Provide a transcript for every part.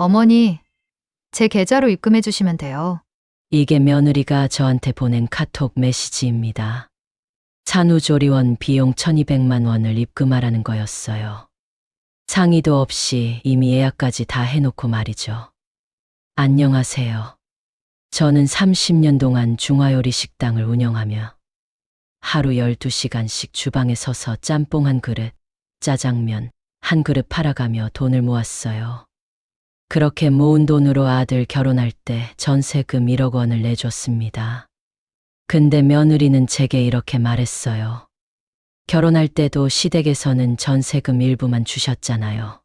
어머니, 제 계좌로 입금해 주시면 돼요. 이게 며느리가 저한테 보낸 카톡 메시지입니다. 산후조리원 비용 1200만 원을 입금하라는 거였어요. 상의도 없이 이미 예약까지 다 해놓고 말이죠. 안녕하세요. 저는 30년 동안 중화요리 식당을 운영하며 하루 12시간씩 주방에 서서 짬뽕 한 그릇, 짜장면 한 그릇 팔아가며 돈을 모았어요. 그렇게 모은 돈으로 아들 결혼할 때 전세금 1억 원을 내줬습니다. 근데 며느리는 제게 이렇게 말했어요. 결혼할 때도 시댁에서는 전세금 일부만 주셨잖아요.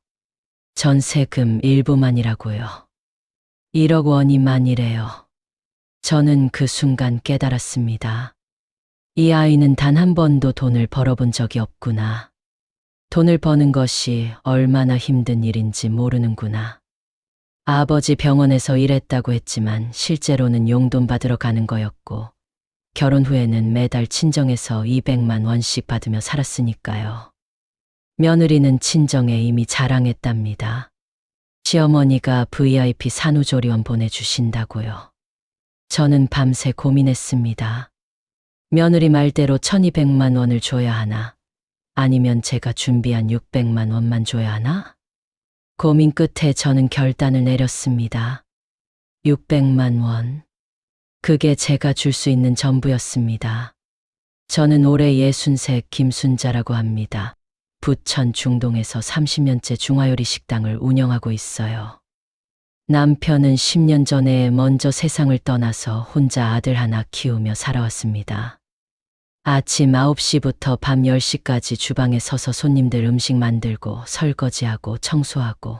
전세금 일부만이라고요. 1억 원이만이래요. 저는 그 순간 깨달았습니다. 이 아이는 단 한 번도 돈을 벌어본 적이 없구나. 돈을 버는 것이 얼마나 힘든 일인지 모르는구나. 아버지 병원에서 일했다고 했지만 실제로는 용돈 받으러 가는 거였고 결혼 후에는 매달 친정에서 200만 원씩 받으며 살았으니까요. 며느리는 친정에 이미 자랑했답니다. 시어머니가 VIP 산후조리원 보내주신다고요. 저는 밤새 고민했습니다. 며느리 말대로 1200만 원을 줘야 하나? 아니면 제가 준비한 600만 원만 줘야 하나? 고민 끝에 저는 결단을 내렸습니다. 600만 원. 그게 제가 줄 수 있는 전부였습니다. 저는 올해 63 김순자라고 합니다. 부천 중동에서 30년째 중화요리 식당을 운영하고 있어요. 남편은 10년 전에 먼저 세상을 떠나서 혼자 아들 하나 키우며 살아왔습니다. 아침 9시부터 밤 10시까지 주방에 서서 손님들 음식 만들고 설거지하고 청소하고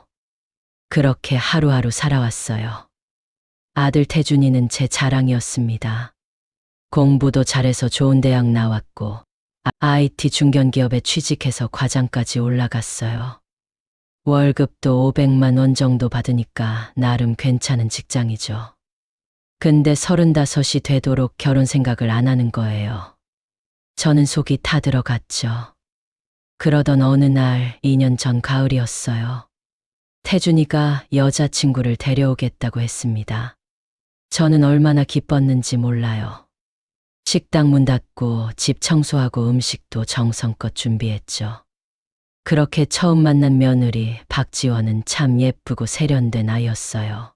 그렇게 하루하루 살아왔어요. 아들 태준이는 제 자랑이었습니다. 공부도 잘해서 좋은 대학 나왔고 IT 중견기업에 취직해서 과장까지 올라갔어요. 월급도 500만 원 정도 받으니까 나름 괜찮은 직장이죠. 근데 35이 되도록 결혼 생각을 안 하는 거예요. 저는 속이 타들어갔죠. 그러던 어느 날 2년 전 가을이었어요. 태준이가 여자친구를 데려오겠다고 했습니다. 저는 얼마나 기뻤는지 몰라요. 식당 문 닫고 집 청소하고 음식도 정성껏 준비했죠. 그렇게 처음 만난 며느리 박지원은 참 예쁘고 세련된 아이였어요.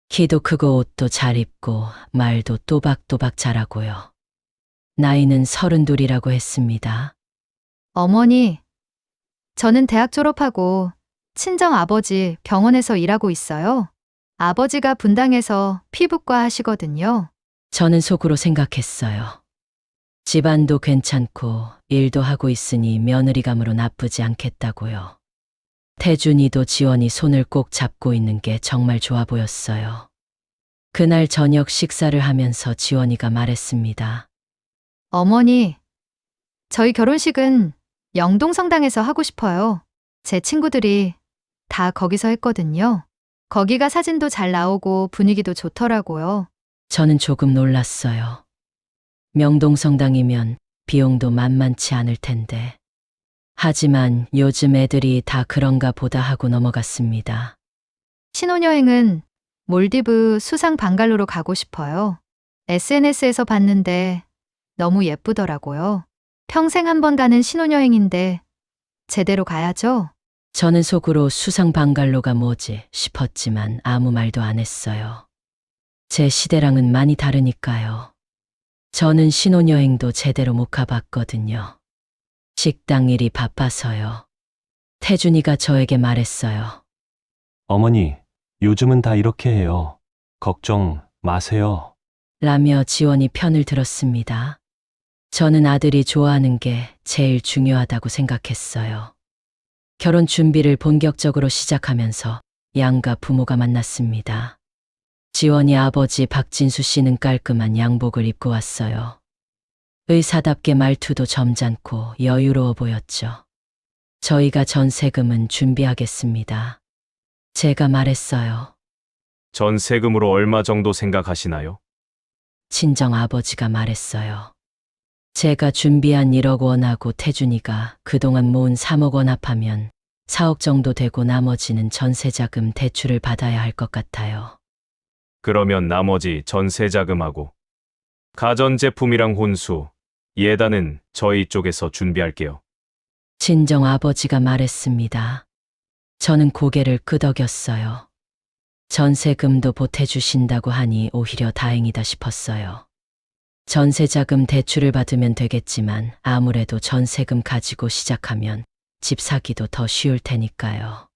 키도 크고 옷도 잘 입고 말도 또박또박 잘하고요. 나이는 32이라고 했습니다. 어머니, 저는 대학 졸업하고 친정 아버지 병원에서 일하고 있어요. 아버지가 분당에서 피부과 하시거든요. 저는 속으로 생각했어요. 집안도 괜찮고 일도 하고 있으니 며느리감으로 나쁘지 않겠다고요. 태준이도 지원이 손을 꼭 잡고 있는 게 정말 좋아 보였어요. 그날 저녁 식사를 하면서 지원이가 말했습니다. 어머니, 저희 결혼식은 영동성당에서 하고 싶어요. 제 친구들이 다 거기서 했거든요. 거기가 사진도 잘 나오고 분위기도 좋더라고요. 저는 조금 놀랐어요. 명동성당이면 비용도 만만치 않을 텐데. 하지만 요즘 애들이 다 그런가 보다 하고 넘어갔습니다. 신혼여행은 몰디브 수상 방갈로로 가고 싶어요. SNS에서 봤는데 너무 예쁘더라고요. 평생 한 번 가는 신혼여행인데 제대로 가야죠. 저는 속으로 수상 방갈로가 뭐지 싶었지만 아무 말도 안 했어요. 제 시대랑은 많이 다르니까요. 저는 신혼여행도 제대로 못 가봤거든요. 식당 일이 바빠서요. 태준이가 저에게 말했어요. 어머니, 요즘은 다 이렇게 해요. 걱정 마세요. 라며 지원이 편을 들었습니다. 저는 아들이 좋아하는 게 제일 중요하다고 생각했어요. 결혼 준비를 본격적으로 시작하면서 양가 부모가 만났습니다. 지원이 아버지 박진수 씨는 깔끔한 양복을 입고 왔어요. 의사답게 말투도 점잖고 여유로워 보였죠. 저희가 전세금은 준비하겠습니다. 제가 말했어요. 전세금으로 얼마 정도 생각하시나요? 친정 아버지가 말했어요. 제가 준비한 1억 원하고 태준이가 그동안 모은 3억 원 합하면 4억 정도 되고 나머지는 전세자금 대출을 받아야 할 것 같아요. 그러면 나머지 전세 자금하고 가전제품이랑 혼수, 예단은 저희 쪽에서 준비할게요. 친정 아버지가 말했습니다. 저는 고개를 끄덕였어요. 전세금도 보태주신다고 하니 오히려 다행이다 싶었어요. 전세자금 대출을 받으면 되겠지만 아무래도 전세금 가지고 시작하면 집 사기도 더 쉬울 테니까요.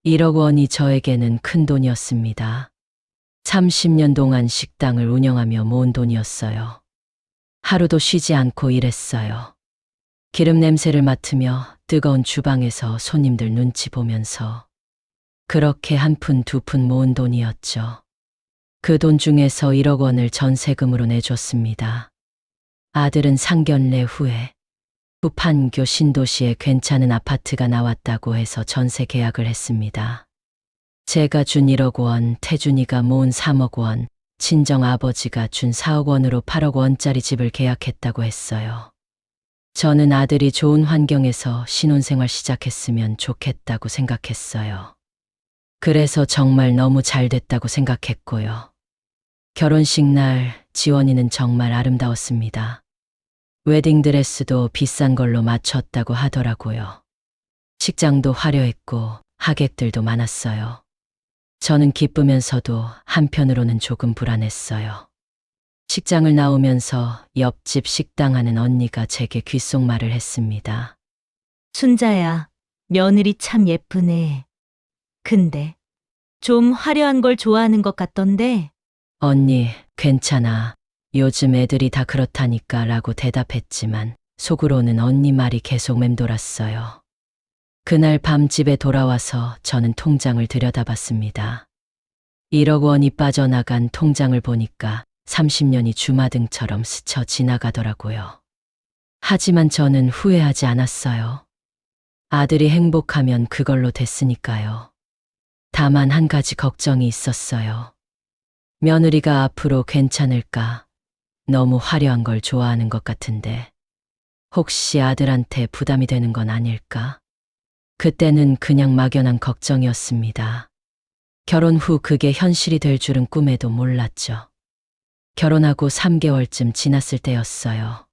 1억 원이 저에게는 큰 돈이었습니다. 30년 동안 식당을 운영하며 모은 돈이었어요. 하루도 쉬지 않고 일했어요. 기름 냄새를 맡으며 뜨거운 주방에서 손님들 눈치 보면서 그렇게 한 푼 두 푼 모은 돈이었죠. 그 돈 중에서 1억 원을 전세금으로 내줬습니다. 아들은 상견례 후에 부판교 신도시에 괜찮은 아파트가 나왔다고 해서 전세 계약을 했습니다. 제가 준 1억 원, 태준이가 모은 3억 원, 친정 아버지가 준 4억 원으로 8억 원짜리 집을 계약했다고 했어요. 저는 아들이 좋은 환경에서 신혼생활 시작했으면 좋겠다고 생각했어요. 그래서 정말 너무 잘 됐다고 생각했고요. 결혼식 날 지원이는 정말 아름다웠습니다. 웨딩드레스도 비싼 걸로 맞췄다고 하더라고요. 식장도 화려했고 하객들도 많았어요. 저는 기쁘면서도 한편으로는 조금 불안했어요. 식장을 나오면서 옆집 식당 하는 언니가 제게 귓속말을 했습니다. 순자야, 며느리 참 예쁘네. 근데 좀 화려한 걸 좋아하는 것 같던데. 언니, 괜찮아. 요즘 애들이 다 그렇다니까 라고 대답했지만 속으로는 언니 말이 계속 맴돌았어요. 그날 밤 집에 돌아와서 저는 통장을 들여다봤습니다. 1억 원이 빠져나간 통장을 보니까 30년이 주마등처럼 스쳐 지나가더라고요. 하지만 저는 후회하지 않았어요. 아들이 행복하면 그걸로 됐으니까요. 다만 한 가지 걱정이 있었어요. 며느리가 앞으로 괜찮을까? 너무 화려한 걸 좋아하는 것 같은데 혹시 아들한테 부담이 되는 건 아닐까? 그때는 그냥 막연한 걱정이었습니다. 결혼 후 그게 현실이 될 줄은 꿈에도 몰랐죠. 결혼하고 3개월쯤 지났을 때였어요.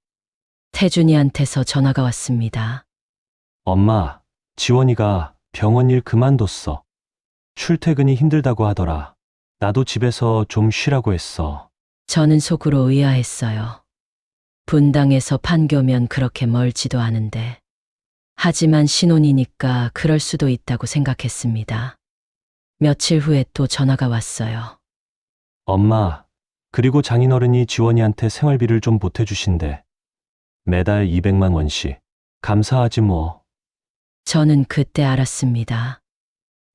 태준이한테서 전화가 왔습니다. 엄마, 지원이가 병원 일 그만뒀어. 출퇴근이 힘들다고 하더라. 나도 집에서 좀 쉬라고 했어. 저는 속으로 의아했어요. 분당에서 판교면 그렇게 멀지도 않은데. 하지만 신혼이니까 그럴 수도 있다고 생각했습니다. 며칠 후에 또 전화가 왔어요. 엄마, 그리고 장인어른이 지원이한테 생활비를 좀 보태주신대. 매달 200만 원씩. 감사하지 뭐. 저는 그때 알았습니다.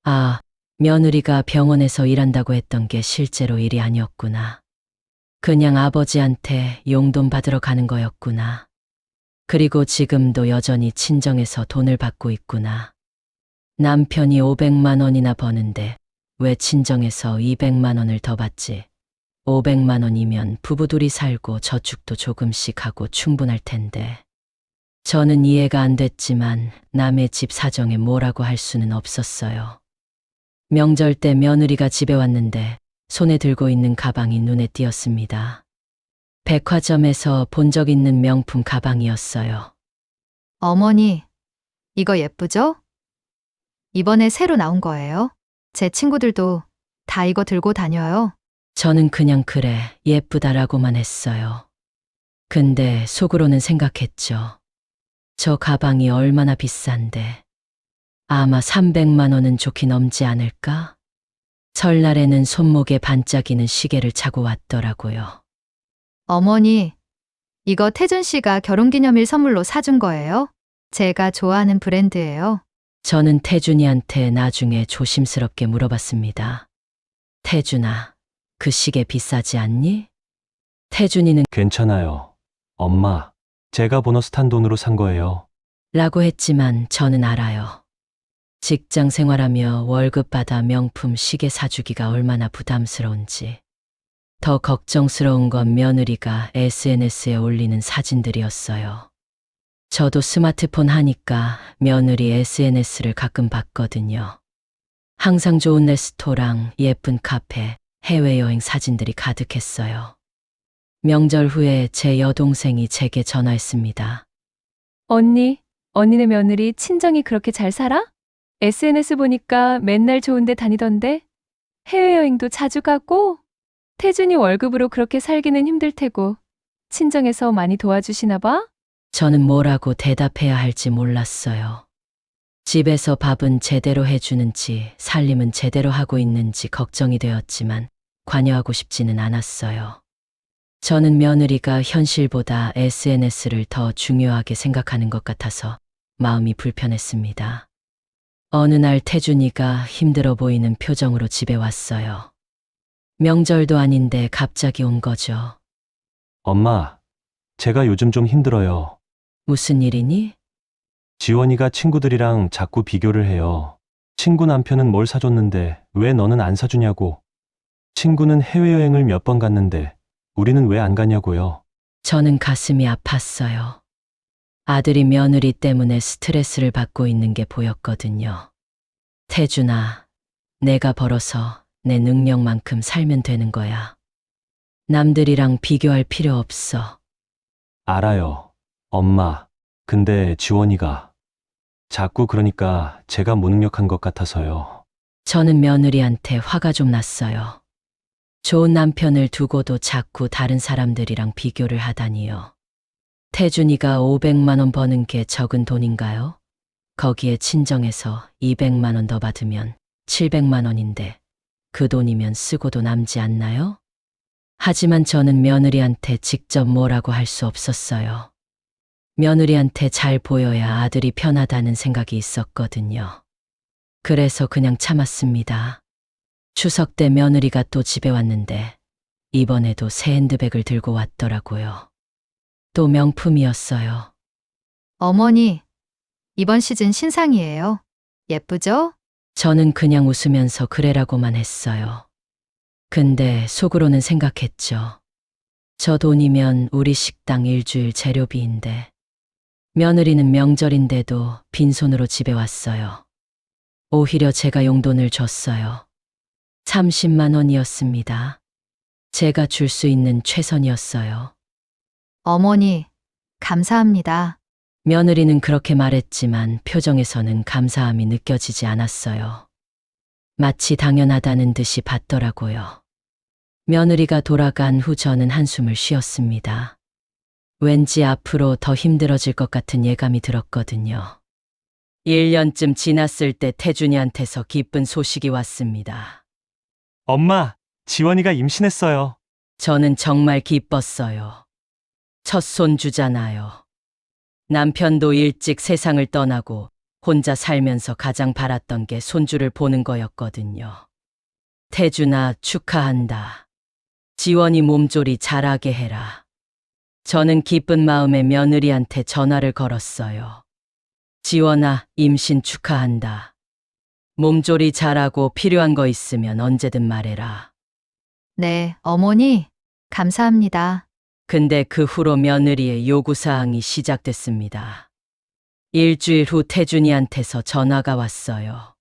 아, 며느리가 병원에서 일한다고 했던 게 실제로 일이 아니었구나. 그냥 아버지한테 용돈 받으러 가는 거였구나. 그리고 지금도 여전히 친정에서 돈을 받고 있구나. 남편이 500만 원이나 버는데 왜 친정에서 200만 원을 더 받지? 500만 원이면 부부 둘이 살고 저축도 조금씩 하고 충분할 텐데. 저는 이해가 안 됐지만 남의 집 사정에 뭐라고 할 수는 없었어요. 명절 때 며느리가 집에 왔는데 손에 들고 있는 가방이 눈에 띄었습니다. 백화점에서 본 적 있는 명품 가방이었어요. 어머니, 이거 예쁘죠? 이번에 새로 나온 거예요. 제 친구들도 다 이거 들고 다녀요. 저는 그냥 그래, 예쁘다라고만 했어요. 근데 속으로는 생각했죠. 저 가방이 얼마나 비싼데. 아마 300만 원은 좋게 넘지 않을까? 설날에는 손목에 반짝이는 시계를 차고 왔더라고요. 어머니, 이거 태준 씨가 결혼기념일 선물로 사준 거예요. 제가 좋아하는 브랜드예요. 저는 태준이한테 나중에 조심스럽게 물어봤습니다. 태준아, 그 시계 비싸지 않니? 태준이는 괜찮아요. 엄마, 제가 보너스 탄 돈으로 산 거예요. 라고 했지만 저는 알아요. 직장 생활하며 월급 받아 명품 시계 사주기가 얼마나 부담스러운지. 더 걱정스러운 건 며느리가 SNS에 올리는 사진들이었어요. 저도 스마트폰 하니까 며느리 SNS를 가끔 봤거든요. 항상 좋은 레스토랑, 예쁜 카페, 해외여행 사진들이 가득했어요. 명절 후에 제 여동생이 제게 전화했습니다. 언니네 며느리 친정이 그렇게 잘 살아? SNS 보니까 맨날 좋은 데 다니던데? 해외여행도 자주 가고? 태준이 월급으로 그렇게 살기는 힘들 테고, 친정에서 많이 도와주시나 봐? 저는 뭐라고 대답해야 할지 몰랐어요. 집에서 밥은 제대로 해주는지, 살림은 제대로 하고 있는지 걱정이 되었지만 관여하고 싶지는 않았어요. 저는 며느리가 현실보다 SNS를 더 중요하게 생각하는 것 같아서 마음이 불편했습니다. 어느 날 태준이가 힘들어 보이는 표정으로 집에 왔어요. 명절도 아닌데 갑자기 온 거죠. 엄마, 제가 요즘 좀 힘들어요. 무슨 일이니? 지원이가 친구들이랑 자꾸 비교를 해요. 친구 남편은 뭘 사줬는데 왜 너는 안 사주냐고. 친구는 해외여행을 몇 번 갔는데 우리는 왜 안 가냐고요. 저는 가슴이 아팠어요. 아들이 며느리 때문에 스트레스를 받고 있는 게 보였거든요. 태준아, 내가 벌어서 내 능력만큼 살면 되는 거야. 남들이랑 비교할 필요 없어. 알아요, 엄마. 근데 지원이가 자꾸 그러니까 제가 무능력한 것 같아서요. 저는 며느리한테 화가 좀 났어요. 좋은 남편을 두고도 자꾸 다른 사람들이랑 비교를 하다니요. 태준이가 500만 원 버는 게 적은 돈인가요? 거기에 친정에서 200만 원 더 받으면 700만 원인데 그 돈이면 쓰고도 남지 않나요? 하지만 저는 며느리한테 직접 뭐라고 할 수 없었어요. 며느리한테 잘 보여야 아들이 편하다는 생각이 있었거든요. 그래서 그냥 참았습니다. 추석 때 며느리가 또 집에 왔는데 이번에도 새 핸드백을 들고 왔더라고요. 또 명품이었어요. 어머니, 이번 시즌 신상이에요. 예쁘죠? 저는 그냥 웃으면서 그래라고만 했어요. 근데 속으로는 생각했죠. 저 돈이면 우리 식당 일주일 재료비인데. 며느리는 명절인데도 빈손으로 집에 왔어요. 오히려 제가 용돈을 줬어요. 30만 원이었습니다. 제가 줄 수 있는 최선이었어요. 어머니, 감사합니다. 며느리는 그렇게 말했지만 표정에서는 감사함이 느껴지지 않았어요. 마치 당연하다는 듯이 받더라고요. 며느리가 돌아간 후 저는 한숨을 쉬었습니다. 왠지 앞으로 더 힘들어질 것 같은 예감이 들었거든요. 1년쯤 지났을 때 태준이한테서 기쁜 소식이 왔습니다. 엄마, 지원이가 임신했어요. 저는 정말 기뻤어요. 첫 손주잖아요. 남편도 일찍 세상을 떠나고 혼자 살면서 가장 바랐던 게 손주를 보는 거였거든요. 태준아, 축하한다. 지원이 몸조리 잘하게 해라. 저는 기쁜 마음에 며느리한테 전화를 걸었어요. 지원아, 임신 축하한다. 몸조리 잘하고 필요한 거 있으면 언제든 말해라. 네, 어머니, 감사합니다. 근데 그 후로 며느리의 요구사항이 시작됐습니다. 일주일 후 태준이한테서 전화가 왔어요.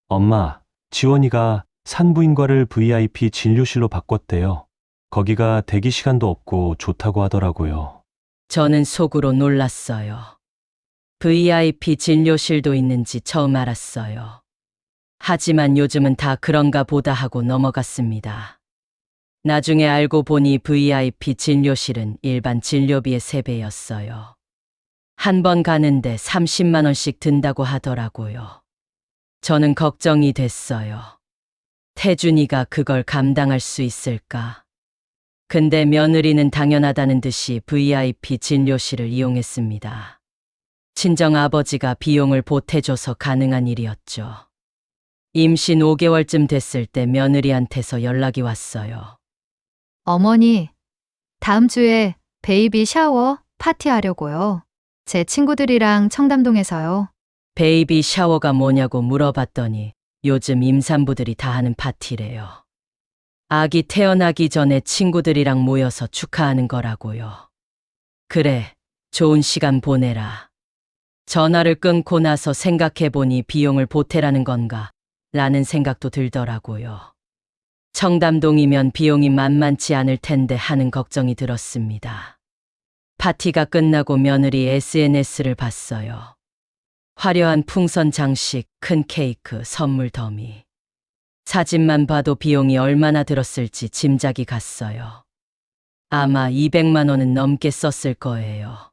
엄마, 지원이가 산부인과를 VIP 진료실로 바꿨대요. 거기가 대기 시간도 없고 좋다고 하더라고요. 저는 속으로 놀랐어요. VIP 진료실도 있는지 처음 알았어요. 하지만 요즘은 다 그런가 보다 하고 넘어갔습니다. 나중에 알고 보니 VIP 진료실은 일반 진료비의 3배였어요. 한 번 가는데 30만 원씩 든다고 하더라고요. 저는 걱정이 됐어요. 태준이가 그걸 감당할 수 있을까? 근데 며느리는 당연하다는 듯이 VIP 진료실을 이용했습니다. 친정아버지가 비용을 보태줘서 가능한 일이었죠. 임신 5개월쯤 됐을 때 며느리한테서 연락이 왔어요. 어머니, 다음 주에 베이비 샤워 파티하려고요. 제 친구들이랑 청담동에서요. 베이비 샤워가 뭐냐고 물어봤더니 요즘 임산부들이 다 하는 파티래요. 아기 태어나기 전에 친구들이랑 모여서 축하하는 거라고요. 그래, 좋은 시간 보내라. 전화를 끊고 나서 생각해보니 비용을 보태라는 건가? 라는 생각도 들더라고요. 청담동이면 비용이 만만치 않을 텐데 하는 걱정이 들었습니다. 파티가 끝나고 며느리 SNS를 봤어요. 화려한 풍선 장식, 큰 케이크, 선물 더미. 사진만 봐도 비용이 얼마나 들었을지 짐작이 갔어요. 아마 200만 원은 넘게 썼을 거예요.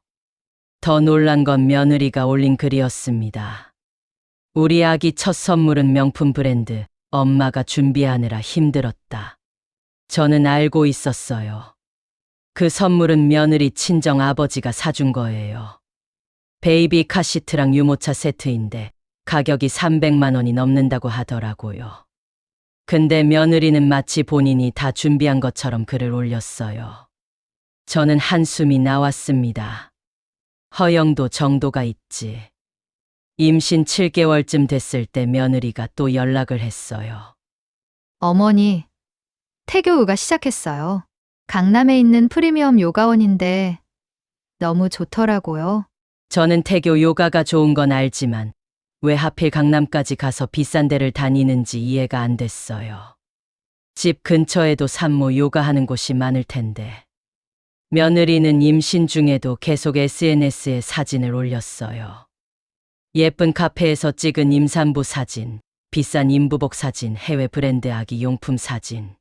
더 놀란 건 며느리가 올린 글이었습니다. 우리 아기 첫 선물은 명품 브랜드, 엄마가 준비하느라 힘들었다. 저는 알고 있었어요. 그 선물은 며느리 친정 아버지가 사준 거예요. 베이비 카시트랑 유모차 세트인데 가격이 300만 원이 넘는다고 하더라고요. 근데 며느리는 마치 본인이 다 준비한 것처럼 글을 올렸어요. 저는 한숨이 나왔습니다. 허영도 정도가 있지. 임신 7개월쯤 됐을 때 며느리가 또 연락을 했어요. 어머니, 태교 요가 시작했어요. 강남에 있는 프리미엄 요가원인데 너무 좋더라고요. 저는 태교 요가가 좋은 건 알지만 왜 하필 강남까지 가서 비싼 데를 다니는지 이해가 안 됐어요. 집 근처에도 산모 요가하는 곳이 많을 텐데. 며느리는 임신 중에도 계속 SNS에 사진을 올렸어요. 예쁜 카페에서 찍은 임산부 사진, 비싼 임부복 사진, 해외 브랜드 아기 용품 사진.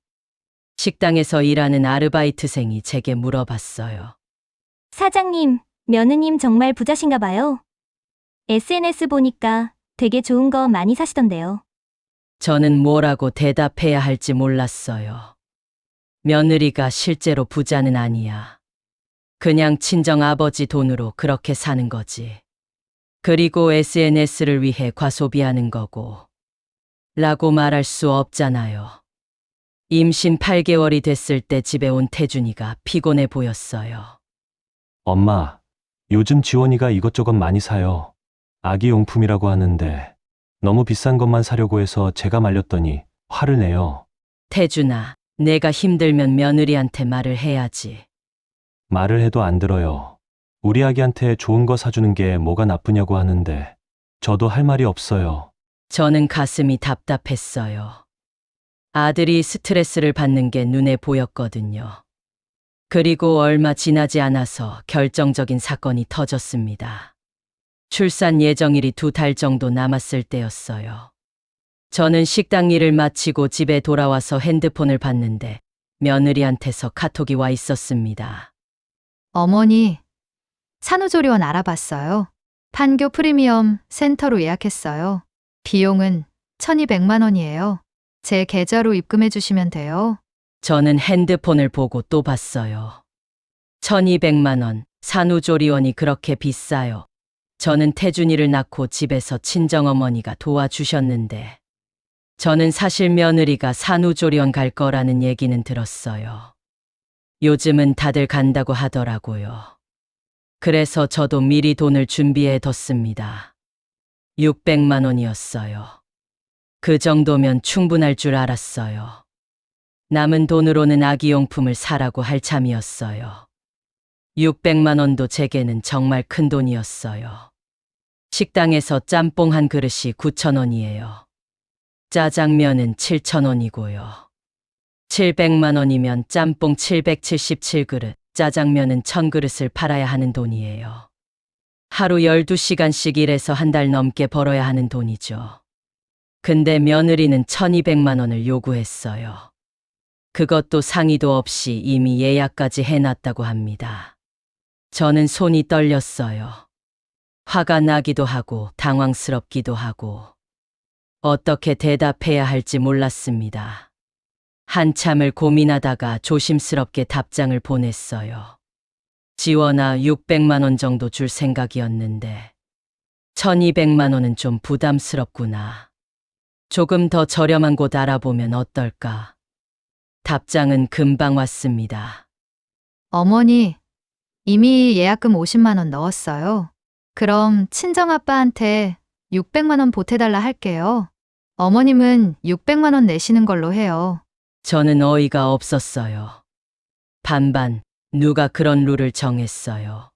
식당에서 일하는 아르바이트생이 제게 물어봤어요. 사장님, 며느님 정말 부자신가 봐요. SNS 보니까 되게 좋은 거 많이 사시던데요. 저는 뭐라고 대답해야 할지 몰랐어요. 며느리가 실제로 부자는 아니야. 그냥 친정 아버지 돈으로 그렇게 사는 거지. 그리고 SNS를 위해 과소비하는 거고. 라고 말할 수 없잖아요. 임신 8개월이 됐을 때 집에 온 태준이가 피곤해 보였어요. 엄마, 요즘 지원이가 이것저것 많이 사요. 아기 용품이라고 하는데 너무 비싼 것만 사려고 해서 제가 말렸더니 화를 내요. 태준아, 내가 힘들면 며느리한테 말을 해야지. 말을 해도 안 들어요. 우리 아기한테 좋은 거 사주는 게 뭐가 나쁘냐고 하는데 저도 할 말이 없어요. 저는 가슴이 답답했어요. 아들이 스트레스를 받는 게 눈에 보였거든요. 그리고 얼마 지나지 않아서 결정적인 사건이 터졌습니다. 출산 예정일이 2달 정도 남았을 때였어요. 저는 식당 일을 마치고 집에 돌아와서 핸드폰을 봤는데 며느리한테서 카톡이 와 있었습니다. 어머니, 산후조리원 알아봤어요. 판교 프리미엄 센터로 예약했어요. 비용은 1,200만 원이에요. 제 계좌로 입금해 주시면 돼요. 저는 핸드폰을 보고 또 봤어요. 1,200만 원, 산후조리원이 그렇게 비싸요. 저는 태준이를 낳고 집에서 친정어머니가 도와주셨는데 저는 사실 며느리가 산후조리원 갈 거라는 얘기는 들었어요. 요즘은 다들 간다고 하더라고요. 그래서 저도 미리 돈을 준비해 뒀습니다. 600만 원이었어요. 그 정도면 충분할 줄 알았어요. 남은 돈으로는 아기용품을 사라고 할 참이었어요. 600만 원도 제게는 정말 큰 돈이었어요. 식당에서 짬뽕 한 그릇이 9,000원이에요. 짜장면은 7,000원이고요. 700만 원이면 짬뽕 777그릇, 짜장면은 1,000그릇을 팔아야 하는 돈이에요. 하루 12시간씩 일해서 한 달 넘게 벌어야 하는 돈이죠. 근데 며느리는 1,200만 원을 요구했어요. 그것도 상의도 없이 이미 예약까지 해놨다고 합니다. 저는 손이 떨렸어요. 화가 나기도 하고 당황스럽기도 하고 어떻게 대답해야 할지 몰랐습니다. 한참을 고민하다가 조심스럽게 답장을 보냈어요. 지원아, 600만 원 정도 줄 생각이었는데 1,200만 원은 좀 부담스럽구나. 조금 더 저렴한 곳 알아보면 어떨까? 답장은 금방 왔습니다. 어머니, 이미 예약금 50만 원 넣었어요. 그럼 친정아빠한테 600만 원 보태달라 할게요. 어머님은 600만 원 내시는 걸로 해요. 저는 어이가 없었어요. 반반, 누가 그런 룰을 정했어요.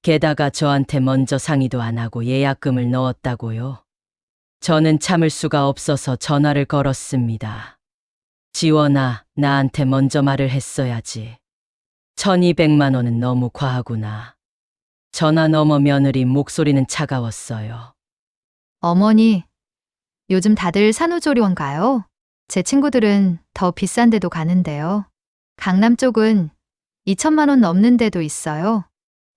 게다가 저한테 먼저 상의도 안 하고 예약금을 넣었다고요. 저는 참을 수가 없어서 전화를 걸었습니다. 지원아, 나한테 먼저 말을 했어야지. 1200만 원은 너무 과하구나. 전화 너머 며느리 목소리는 차가웠어요. 어머니, 요즘 다들 산후조리원 가요? 제 친구들은 더 비싼 데도 가는데요. 강남 쪽은 2천만 원 넘는 데도 있어요.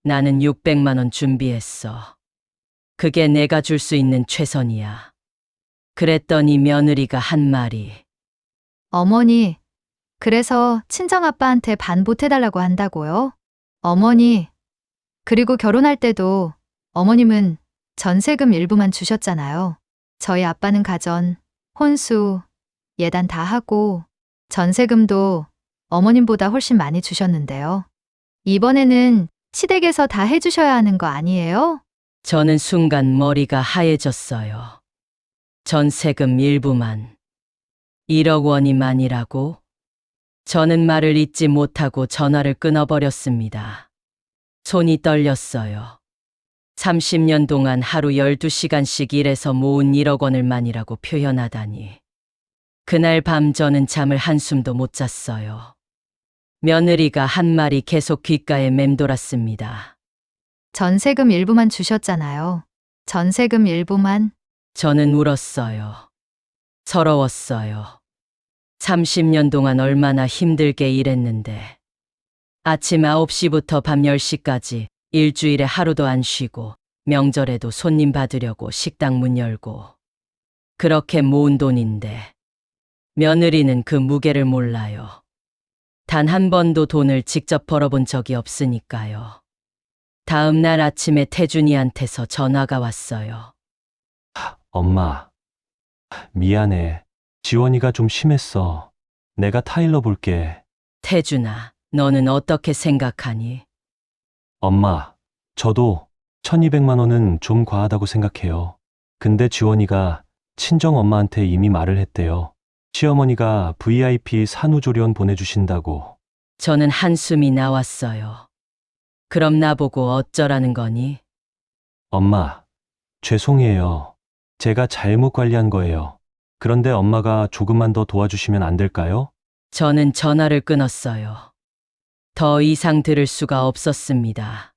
나는 600만 원 준비했어. 그게 내가 줄 수 있는 최선이야. 그랬더니 며느리가 한 말이. 어머니, 그래서 친정아빠한테 반 보태달라고 한다고요? 어머니, 그리고 결혼할 때도 어머님은 전세금 일부만 주셨잖아요. 저희 아빠는 가전, 혼수, 예단 다 하고 전세금도 어머님보다 훨씬 많이 주셨는데요. 이번에는 시댁에서 다 해주셔야 하는 거 아니에요? 저는 순간 머리가 하얘졌어요. 전세금 일부만 1억 원이만이라고? 저는 말을 잇지 못하고 전화를 끊어버렸습니다. 손이 떨렸어요. 30년 동안 하루 12시간씩 일해서 모은 1억 원을 만이라고 표현하다니. 그날 밤 저는 잠을 한숨도 못 잤어요. 며느리가 한 말이 계속 귓가에 맴돌았습니다. 전세금 일부만 주셨잖아요. 전세금 일부만. 저는 울었어요. 서러웠어요. 30년 동안 얼마나 힘들게 일했는데. 아침 9시부터 밤 10시까지 일주일에 하루도 안 쉬고 명절에도 손님 받으려고 식당 문 열고. 그렇게 모은 돈인데 며느리는 그 무게를 몰라요. 단 한 번도 돈을 직접 벌어본 적이 없으니까요. 다음 날 아침에 태준이한테서 전화가 왔어요. 엄마, 미안해. 지원이가 좀 심했어. 내가 타일러 볼게. 태준아, 너는 어떻게 생각하니? 엄마, 저도 1200만 원은 좀 과하다고 생각해요. 근데 지원이가 친정 엄마한테 이미 말을 했대요. 시어머니가 VIP 산후조리원 보내주신다고. 저는 한숨이 나왔어요. 그럼 나보고 어쩌라는 거니? 엄마, 죄송해요. 제가 잘못 관리한 거예요. 그런데 엄마가 조금만 더 도와주시면 안 될까요? 저는 전화를 끊었어요. 더 이상 들을 수가 없었습니다.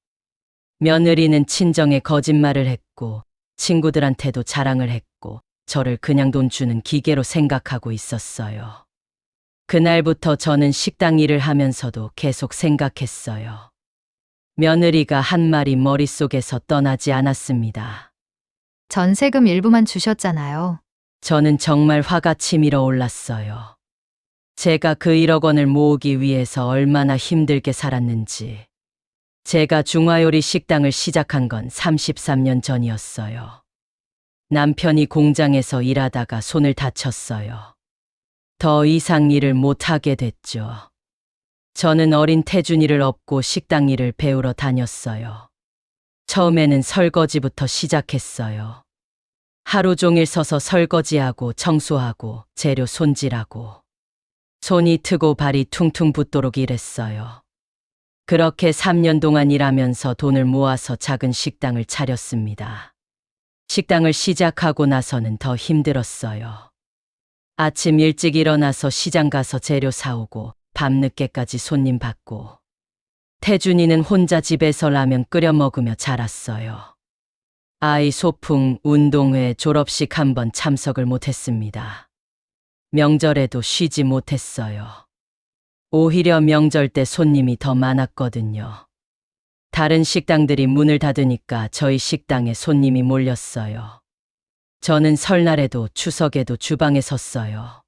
며느리는 친정에 거짓말을 했고 친구들한테도 자랑을 했고 저를 그냥 돈 주는 기계로 생각하고 있었어요. 그날부터 저는 식당 일을 하면서도 계속 생각했어요. 며느리가 한 말이 머릿속에서 떠나지 않았습니다. 전세금 일부만 주셨잖아요. 저는 정말 화가 치밀어 올랐어요. 제가 그 1억 원을 모으기 위해서 얼마나 힘들게 살았는지. 제가 중화요리 식당을 시작한 건 33년 전이었어요. 남편이 공장에서 일하다가 손을 다쳤어요. 더 이상 일을 못하게 됐죠. 저는 어린 태준이를 업고 식당 일을 배우러 다녔어요. 처음에는 설거지부터 시작했어요. 하루 종일 서서 설거지하고 청소하고 재료 손질하고 손이 트고 발이 퉁퉁 붓도록 일했어요. 그렇게 3년 동안 일하면서 돈을 모아서 작은 식당을 차렸습니다. 식당을 시작하고 나서는 더 힘들었어요. 아침 일찍 일어나서 시장 가서 재료 사오고 밤늦게까지 손님 받고 태준이는 혼자 집에서 라면 끓여 먹으며 자랐어요. 아이 소풍, 운동회, 졸업식 한 번 참석을 못했습니다. 명절에도 쉬지 못했어요. 오히려 명절 때 손님이 더 많았거든요. 다른 식당들이 문을 닫으니까 저희 식당에 손님이 몰렸어요. 저는 설날에도 추석에도 주방에 섰어요.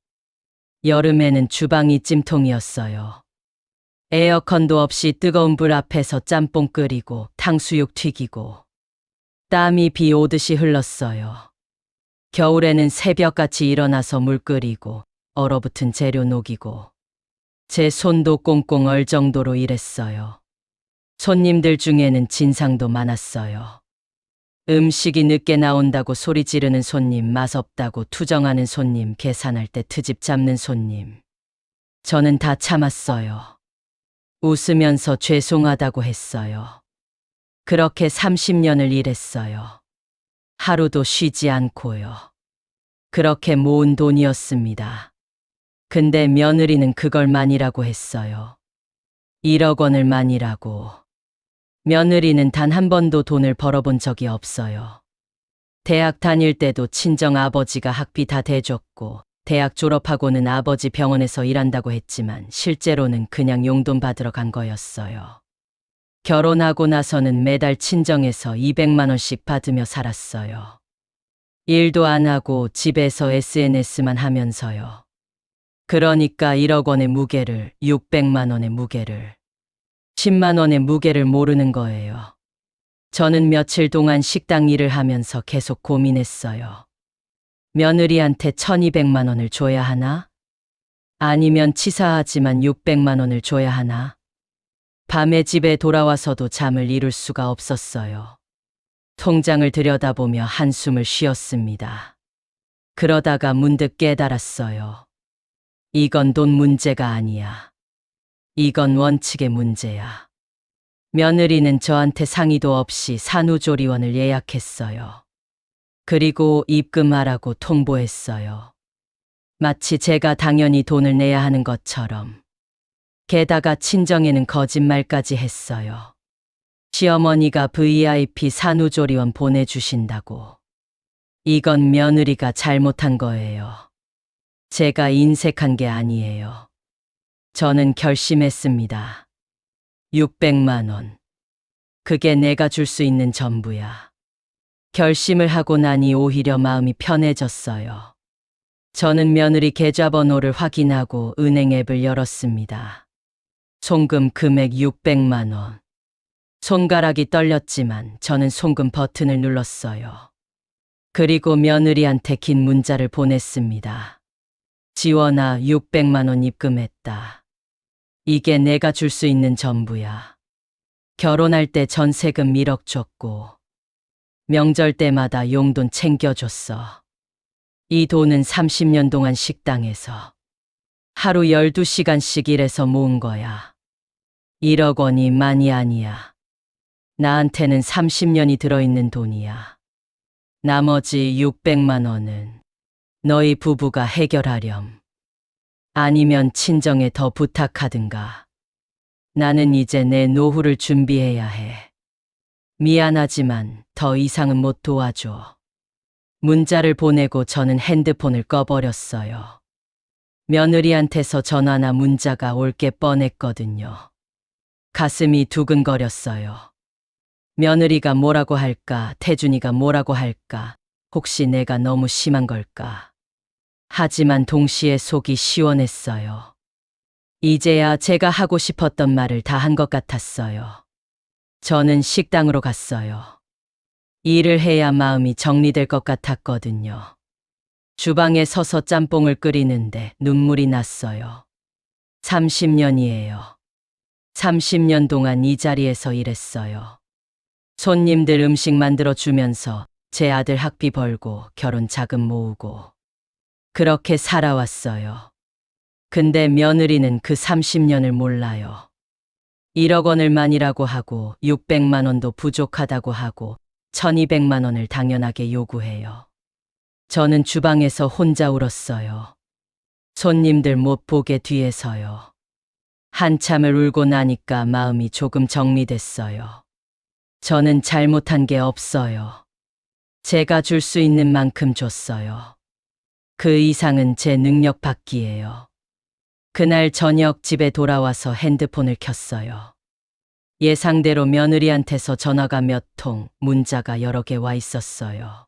여름에는 주방이 찜통이었어요. 에어컨도 없이 뜨거운 불 앞에서 짬뽕 끓이고 탕수육 튀기고 땀이 비 오듯이 흘렀어요. 겨울에는 새벽같이 일어나서 물 끓이고 얼어붙은 재료 녹이고 제 손도 꽁꽁 얼 정도로 일했어요. 손님들 중에는 진상도 많았어요. 음식이 늦게 나온다고 소리 지르는 손님, 맛없다고 투정하는 손님, 계산할 때 트집 잡는 손님. 저는 다 참았어요. 웃으면서 죄송하다고 했어요. 그렇게 30년을 일했어요. 하루도 쉬지 않고요. 그렇게 모은 돈이었습니다. 근데 며느리는 그걸 만이라고 했어요. 1억 원을 만이라고. 며느리는 단 한 번도 돈을 벌어본 적이 없어요. 대학 다닐 때도 친정 아버지가 학비 다 대줬고, 대학 졸업하고는 아버지 병원에서 일한다고 했지만 실제로는 그냥 용돈 받으러 간 거였어요. 결혼하고 나서는 매달 친정에서 200만 원씩 받으며 살았어요. 일도 안 하고 집에서 SNS만 하면서요. 그러니까 1억 원의 무게를, 600만 원의 무게를, 10만 원의 무게를 모르는 거예요. 저는 며칠 동안 식당 일을 하면서 계속 고민했어요. 며느리한테 1200만 원을 줘야 하나? 아니면 치사하지만 600만 원을 줘야 하나? 밤에 집에 돌아와서도 잠을 이룰 수가 없었어요. 통장을 들여다보며 한숨을 쉬었습니다. 그러다가 문득 깨달았어요. 이건 돈 문제가 아니야. 이건 원칙의 문제야. 며느리는 저한테 상의도 없이 산후조리원을 예약했어요. 그리고 입금하라고 통보했어요. 마치 제가 당연히 돈을 내야 하는 것처럼. 게다가 친정에는 거짓말까지 했어요. 시어머니가 VIP 산후조리원 보내주신다고. 이건 며느리가 잘못한 거예요. 제가 인색한 게 아니에요. 저는 결심했습니다. 600만 원. 그게 내가 줄 수 있는 전부야. 결심을 하고 나니 오히려 마음이 편해졌어요. 저는 며느리 계좌번호를 확인하고 은행 앱을 열었습니다. 송금 금액 600만 원. 손가락이 떨렸지만 저는 송금 버튼을 눌렀어요. 그리고 며느리한테 긴 문자를 보냈습니다. 지원아, 600만 원 입금했다. 이게 내가 줄 수 있는 전부야. 결혼할 때 전세금 1억 줬고, 명절 때마다 용돈 챙겨줬어. 이 돈은 30년 동안 식당에서 하루 12시간씩 일해서 모은 거야. 1억 원이 많이 아니야. 나한테는 30년이 들어있는 돈이야. 나머지 600만 원은 너희 부부가 해결하렴. 아니면 친정에 더 부탁하든가. 나는 이제 내 노후를 준비해야 해. 미안하지만 더 이상은 못 도와줘. 문자를 보내고 저는 핸드폰을 꺼버렸어요. 며느리한테서 전화나 문자가 올 게 뻔했거든요. 가슴이 두근거렸어요. 며느리가 뭐라고 할까, 태준이가 뭐라고 할까, 혹시 내가 너무 심한 걸까. 하지만 동시에 속이 시원했어요. 이제야 제가 하고 싶었던 말을 다 한 것 같았어요. 저는 식당으로 갔어요. 일을 해야 마음이 정리될 것 같았거든요. 주방에 서서 짬뽕을 끓이는데 눈물이 났어요. 30년이에요. 30년 동안 이 자리에서 일했어요. 손님들 음식 만들어주면서 제 아들 학비 벌고 결혼 자금 모으고 그렇게 살아왔어요. 근데 며느리는 그 30년을 몰라요. 1억 원을 만이라고 하고 600만 원도 부족하다고 하고 1200만 원을 당연하게 요구해요. 저는 주방에서 혼자 울었어요. 손님들 못 보게 뒤에서요. 한참을 울고 나니까 마음이 조금 정리됐어요. 저는 잘못한 게 없어요. 제가 줄 수 있는 만큼 줬어요. 그 이상은 제 능력 밖이에요. 그날 저녁 집에 돌아와서 핸드폰을 켰어요. 예상대로 며느리한테서 전화가 몇 통, 문자가 여러 개 와 있었어요.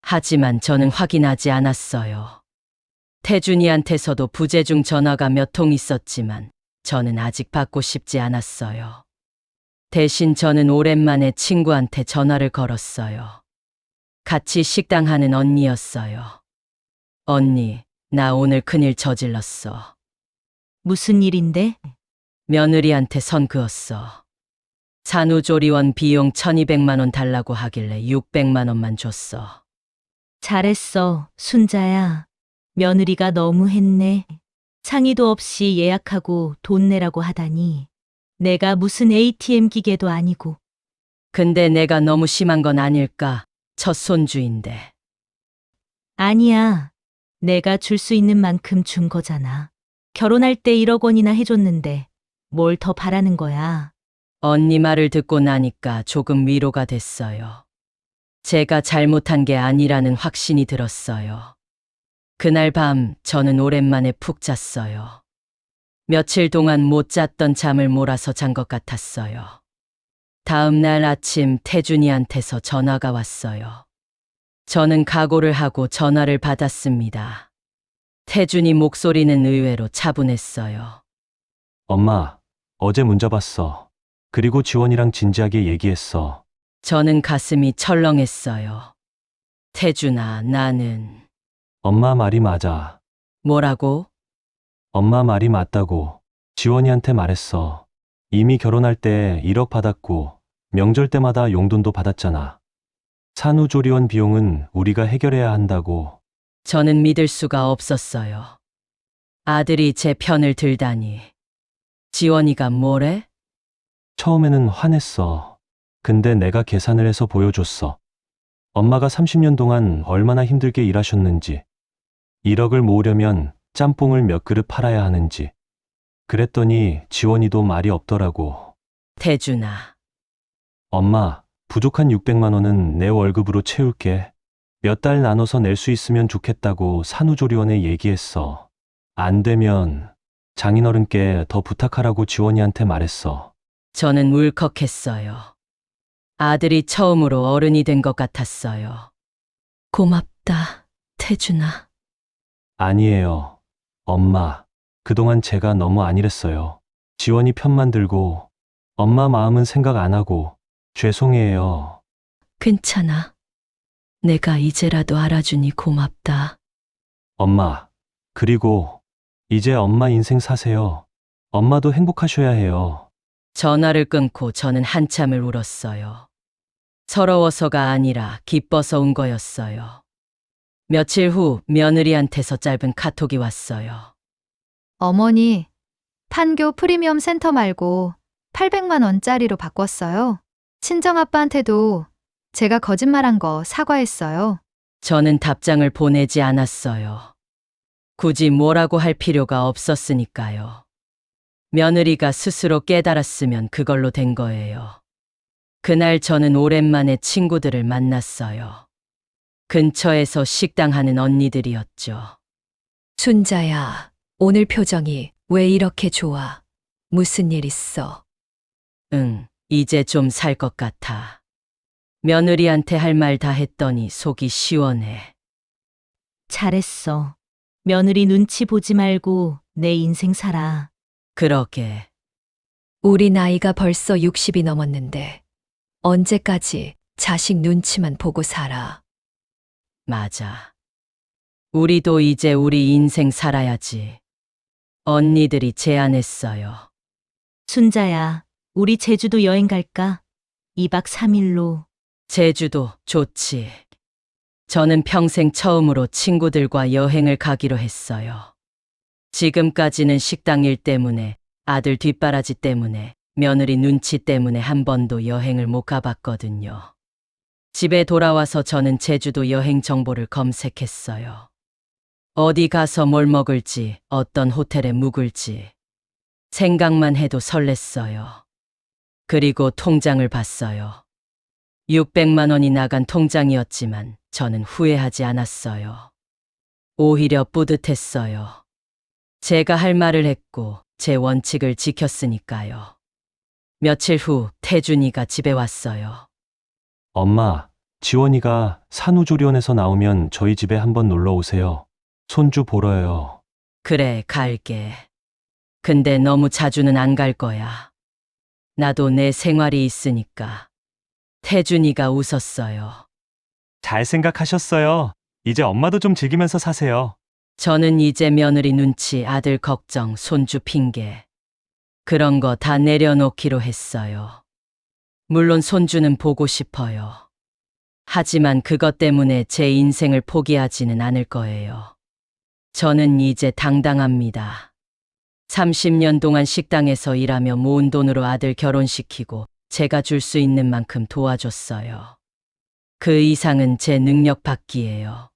하지만 저는 확인하지 않았어요. 태준이한테서도 부재중 전화가 몇 통 있었지만 저는 아직 받고 싶지 않았어요. 대신 저는 오랜만에 친구한테 전화를 걸었어요. 같이 식당 하는 언니였어요. 언니, 나 오늘 큰일 저질렀어. 무슨 일인데? 며느리한테 선 그었어. 산후조리원 비용 1200만 원 달라고 하길래 600만 원만 줬어. 잘했어, 순자야. 며느리가 너무했네. 상의도 없이 예약하고 돈 내라고 하다니. 내가 무슨 ATM 기계도 아니고. 근데 내가 너무 심한 건 아닐까? 첫 손주인데. 아니야. 내가 줄 수 있는 만큼 준 거잖아. 결혼할 때 1억 원이나 해줬는데 뭘 더 바라는 거야. 언니 말을 듣고 나니까 조금 위로가 됐어요. 제가 잘못한 게 아니라는 확신이 들었어요. 그날 밤 저는 오랜만에 푹 잤어요. 며칠 동안 못 잤던 잠을 몰아서 잔 것 같았어요. 다음 날 아침 태준이한테서 전화가 왔어요. 저는 각오를 하고 전화를 받았습니다. 태준이 목소리는 의외로 차분했어요. 엄마, 어제 문자 봤어. 그리고 지원이랑 진지하게 얘기했어. 저는 가슴이 철렁했어요. 태준아, 나는... 엄마 말이 맞아. 뭐라고? 엄마 말이 맞다고. 지원이한테 말했어. 이미 결혼할 때 1억 받았고 명절 때마다 용돈도 받았잖아. 산후조리원 비용은 우리가 해결해야 한다고. 저는 믿을 수가 없었어요. 아들이 제 편을 들다니. 지원이가 뭐래? 처음에는 화냈어. 근데 내가 계산을 해서 보여줬어. 엄마가 30년 동안 얼마나 힘들게 일하셨는지, 1억을 모으려면 짬뽕을 몇 그릇 팔아야 하는지. 그랬더니 지원이도 말이 없더라고. 태준아, 엄마, 부족한 600만 원은 내 월급으로 채울게. 몇 달 나눠서 낼 수 있으면 좋겠다고 산후조리원에 얘기했어. 안 되면 장인어른께 더 부탁하라고 지원이한테 말했어. 저는 울컥했어요. 아들이 처음으로 어른이 된 것 같았어요. 고맙다, 태준아. 아니에요. 엄마, 그동안 제가 너무 안일했어요. 지원이 편만 들고 엄마 마음은 생각 안 하고 죄송해요. 괜찮아. 내가 이제라도 알아주니 고맙다. 엄마, 그리고 이제 엄마 인생 사세요. 엄마도 행복하셔야 해요. 전화를 끊고 저는 한참을 울었어요. 서러워서가 아니라 기뻐서 운 거였어요. 며칠 후 며느리한테서 짧은 카톡이 왔어요. 어머니, 판교 프리미엄 센터 말고 800만 원짜리로 바꿨어요. 친정아빠한테도 제가 거짓말한 거 사과했어요. 저는 답장을 보내지 않았어요. 굳이 뭐라고 할 필요가 없었으니까요. 며느리가 스스로 깨달았으면 그걸로 된 거예요. 그날 저는 오랜만에 친구들을 만났어요. 근처에서 식당 하는 언니들이었죠. 순자야, 오늘 표정이 왜 이렇게 좋아? 무슨 일 있어? 응, 이제 좀 살 것 같아. 며느리한테 할 말 다 했더니 속이 시원해. 잘했어. 며느리 눈치 보지 말고 내 인생 살아. 그러게. 우리 나이가 벌써 60이 넘었는데 언제까지 자식 눈치만 보고 살아? 맞아. 우리도 이제 우리 인생 살아야지. 언니들이 제안했어요. 순자야, 우리 제주도 여행 갈까? 2박 3일로. 제주도 좋지. 저는 평생 처음으로 친구들과 여행을 가기로 했어요. 지금까지는 식당 일 때문에, 아들 뒷바라지 때문에, 며느리 눈치 때문에 한 번도 여행을 못 가봤거든요. 집에 돌아와서 저는 제주도 여행 정보를 검색했어요. 어디 가서 뭘 먹을지, 어떤 호텔에 묵을지. 생각만 해도 설렜어요. 그리고 통장을 봤어요. 600만 원이 나간 통장이었지만 저는 후회하지 않았어요. 오히려 뿌듯했어요. 제가 할 말을 했고 제 원칙을 지켰으니까요. 며칠 후 태준이가 집에 왔어요. 엄마, 지원이가 산후조리원에서 나오면 저희 집에 한번 놀러 오세요. 손주 보러요. 그래, 갈게. 근데 너무 자주는 안 갈 거야. 나도 내 생활이 있으니까. 태준이가 웃었어요. 잘 생각하셨어요. 이제 엄마도 좀 즐기면서 사세요. 저는 이제 며느리 눈치, 아들 걱정, 손주 핑계. 그런 거 다 내려놓기로 했어요. 물론 손주는 보고 싶어요. 하지만 그것 때문에 제 인생을 포기하지는 않을 거예요. 저는 이제 당당합니다. 30년 동안 식당에서 일하며 모은 돈으로 아들 결혼시키고 제가 줄 수 있는 만큼 도와줬어요. 그 이상은 제 능력 밖이에요.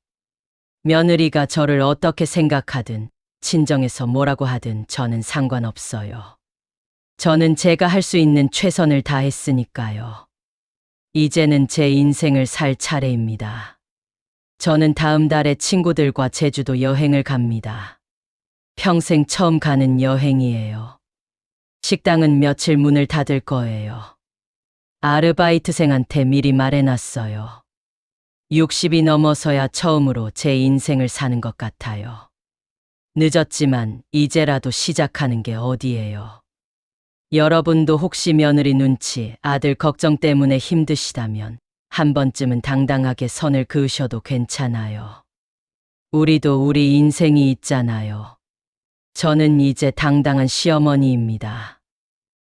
며느리가 저를 어떻게 생각하든 친정에서 뭐라고 하든 저는 상관없어요. 저는 제가 할 수 있는 최선을 다했으니까요. 이제는 제 인생을 살 차례입니다. 저는 다음 달에 친구들과 제주도 여행을 갑니다. 평생 처음 가는 여행이에요. 식당은 며칠 문을 닫을 거예요. 아르바이트생한테 미리 말해놨어요. 60이 넘어서야 처음으로 제 인생을 사는 것 같아요. 늦었지만 이제라도 시작하는 게 어디예요. 여러분도 혹시 며느리 눈치, 아들 걱정 때문에 힘드시다면 한 번쯤은 당당하게 선을 그으셔도 괜찮아요. 우리도 우리 인생이 있잖아요. 저는 이제 당당한 시어머니입니다.